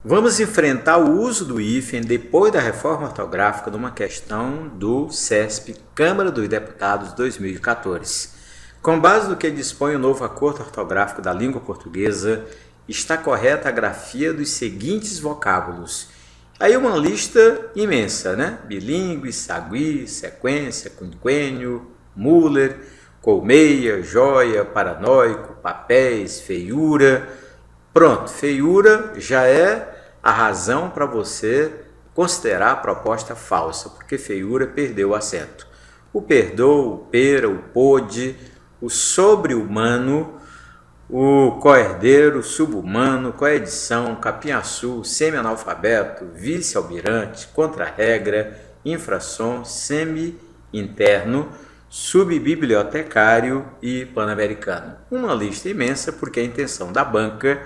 Vamos enfrentar o uso do hífen depois da reforma ortográfica numa questão do CESP Câmara dos Deputados 2014. Com base no que dispõe o novo acordo ortográfico da língua portuguesa, está correta a grafia dos seguintes vocábulos. Aí uma lista imensa, né? Bilíngue, sagui, sequência, quinquênio, Müller, colmeia, joia, paranoico, papéis, feiura. Pronto, feiura já é a razão para você considerar a proposta falsa, porque feiura perdeu o acento. O perdoa, o pera, o pôde, o sobre-humano, o coerdeiro, subhumano, coedição, capinhaçu, semi-analfabeto, vice-almirante, contra-regra, infração, semi-interno, subbibliotecário e pan-americano. Uma lista imensa, porque a intenção da banca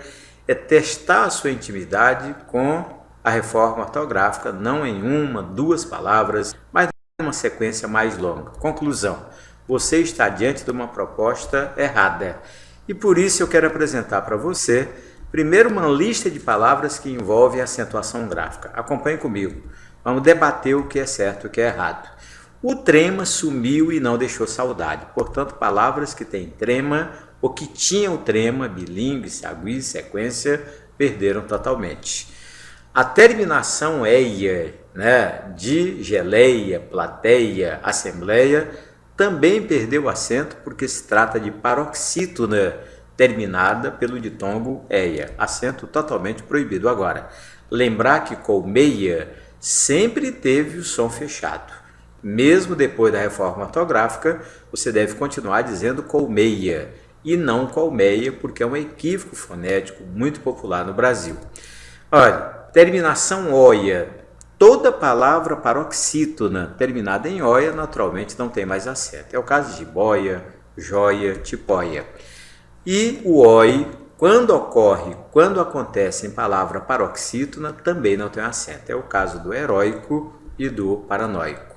é testar a sua intimidade com a reforma ortográfica, não em uma, duas palavras, mas em uma sequência mais longa. Conclusão: você está diante de uma proposta errada. E por isso eu quero apresentar para você, primeiro, uma lista de palavras que envolvem acentuação gráfica. Acompanhe comigo. Vamos debater o que é certo e o que é errado. O trema sumiu e não deixou saudade. Portanto, palavras que têm trema ou que tinham trema, bilíngue, sagui, sequência, perderam totalmente. A terminação eia, né, de geleia, plateia, assembleia, também perdeu o acento porque se trata de paroxítona terminada pelo ditongo eia, acento totalmente proibido agora. Lembrar que colmeia sempre teve o som fechado. Mesmo depois da reforma ortográfica, você deve continuar dizendo colmeia e não colmeia, porque é um equívoco fonético muito popular no Brasil. Olha, terminação oia. Toda palavra paroxítona terminada em oia, naturalmente, não tem mais acento. É o caso de boia, joia, tipóia. E o oi, quando acontece em palavra paroxítona, também não tem acento. É o caso do heróico e do paranoico.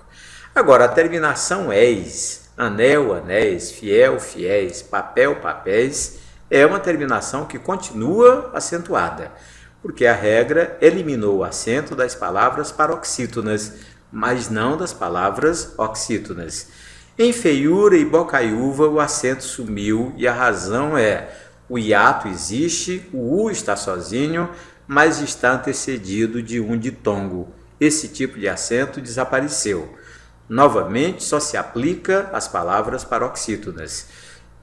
Agora, a terminação eis, anel, anéis, fiel, fiéis, papel, papéis, é uma terminação que continua acentuada, porque a regra eliminou o acento das palavras paroxítonas, mas não das palavras oxítonas. Em feiura e bocaiúva, o acento sumiu e a razão é: o hiato existe, o U está sozinho, mas está antecedido de um ditongo. Esse tipo de acento desapareceu. Novamente, só se aplica às palavras paroxítonas.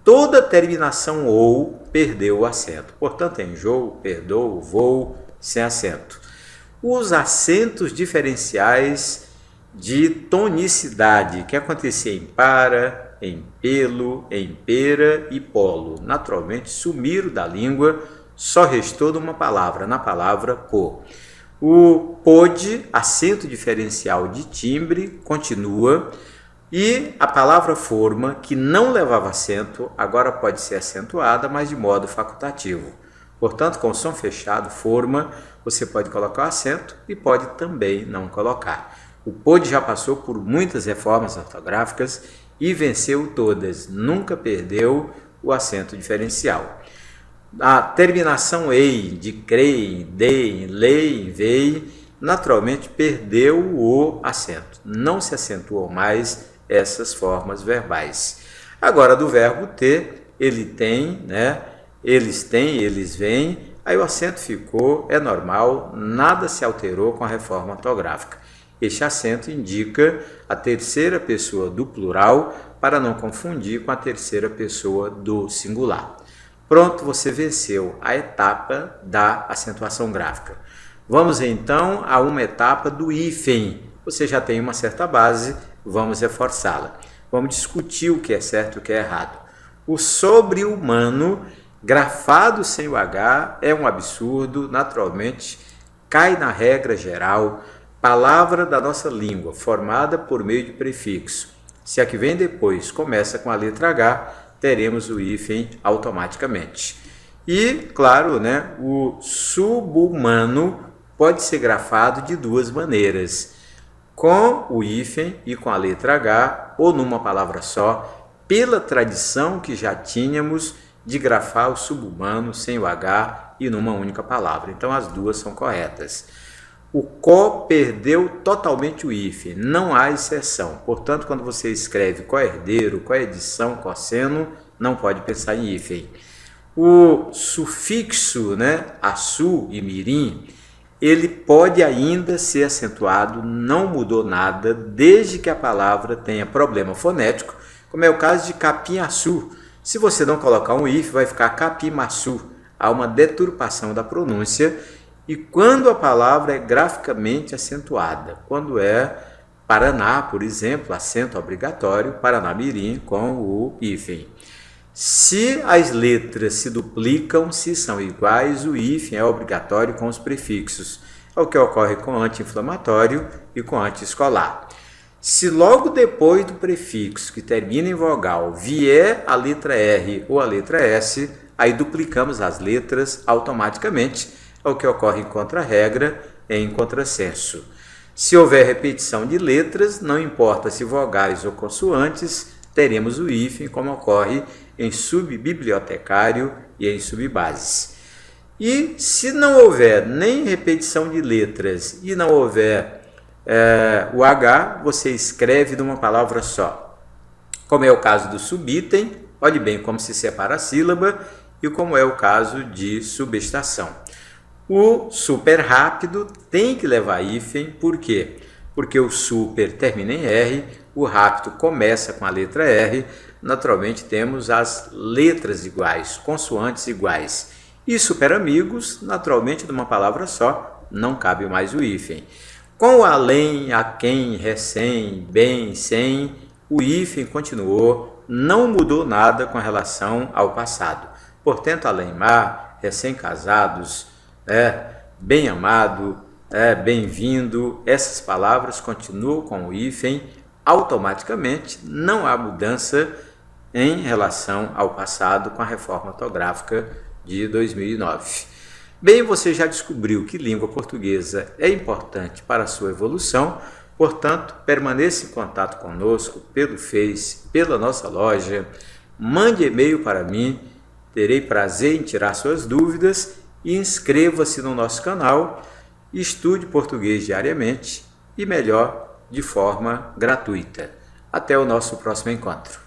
Toda terminação ou perdeu o acento. Portanto, enjoo, perdoo, voo, sem acento. Os acentos diferenciais de tonicidade, que acontecia em para, em pelo, em pera e polo, naturalmente sumiram da língua, só restou numa palavra, na palavra pô. O pôde, acento diferencial de timbre, continua, e a palavra forma, que não levava acento, agora pode ser acentuada, mas de modo facultativo. Portanto, com o som fechado, forma, você pode colocar o acento e pode também não colocar. O pôde já passou por muitas reformas ortográficas e venceu todas, nunca perdeu o acento diferencial. A terminação ei, de creem, deem, leem, veem, naturalmente perdeu o acento. Não se acentuam mais essas formas verbais. Agora, do verbo ter, ele tem, né? Eles têm, eles vêm, aí o acento ficou, é normal, nada se alterou com a reforma ortográfica. Este acento indica a terceira pessoa do plural, para não confundir com a terceira pessoa do singular. Pronto, você venceu a etapa da acentuação gráfica. Vamos então a uma etapa do hífen. Você já tem uma certa base, vamos reforçá-la. Vamos discutir o que é certo e o que é errado. O sobre-humano, grafado sem o H, é um absurdo, naturalmente, cai na regra geral, palavra da nossa língua, formada por meio de prefixo. Se a que vem depois começa com a letra H, teremos o hífen automaticamente. E, claro, né, o subhumano pode ser grafado de duas maneiras: com o hífen e com a letra H, ou numa palavra só, pela tradição que já tínhamos digrafar o subhumano sem o H e numa única palavra. Então as duas são corretas. O có perdeu totalmente o hífen, não há exceção. Portanto, quando você escreve coerdeiro, coedição, cosseno, não pode pensar em hífen. O sufixo, açu e mirim, ele pode ainda ser acentuado, não mudou nada, desde que a palavra tenha problema fonético, como é o caso de capim-açu. Se você não colocar um hífen, vai ficar capim-maçu. Há uma deturpação da pronúncia. E quando a palavra é graficamente acentuada, quando é Paraná, por exemplo, acento obrigatório, Paraná-mirim com o hífen. Se as letras se duplicam, se são iguais, o hífen é obrigatório com os prefixos. É o que ocorre com anti-inflamatório e com anti-escolar. Se logo depois do prefixo que termina em vogal vier a letra R ou a letra S, aí duplicamos as letras automaticamente. É o que ocorre em contra-regra e em contrassenso. Se houver repetição de letras, não importa se vogais ou consoantes, teremos o hífen, como ocorre em subbibliotecário e em subbases. E se não houver nem repetição de letras e não houver o H, você escreve numa palavra só. Como é o caso do subitem, olhe bem como se separa a sílaba, e como é o caso de subestação. O super rápido tem que levar hífen, por quê? Porque o super termina em R, o rápido começa com a letra R, naturalmente temos as letras iguais, consoantes iguais. E super amigos, naturalmente numa palavra só, não cabe mais o hífen. Com o além, a quem, recém, bem, sem, o hífen continuou, não mudou nada com relação ao passado. Portanto, além-mar, recém-casados, bem-amado, bem-vindo, essas palavras continuam com o hífen automaticamente, não há mudança em relação ao passado com a reforma ortográfica de 2009. Bem, você já descobriu que língua portuguesa é importante para a sua evolução, portanto, permaneça em contato conosco pelo Face, pela nossa loja, mande e-mail para mim, terei prazer em tirar suas dúvidas e inscreva-se no nosso canal, estude português diariamente e melhor, de forma gratuita. Até o nosso próximo encontro.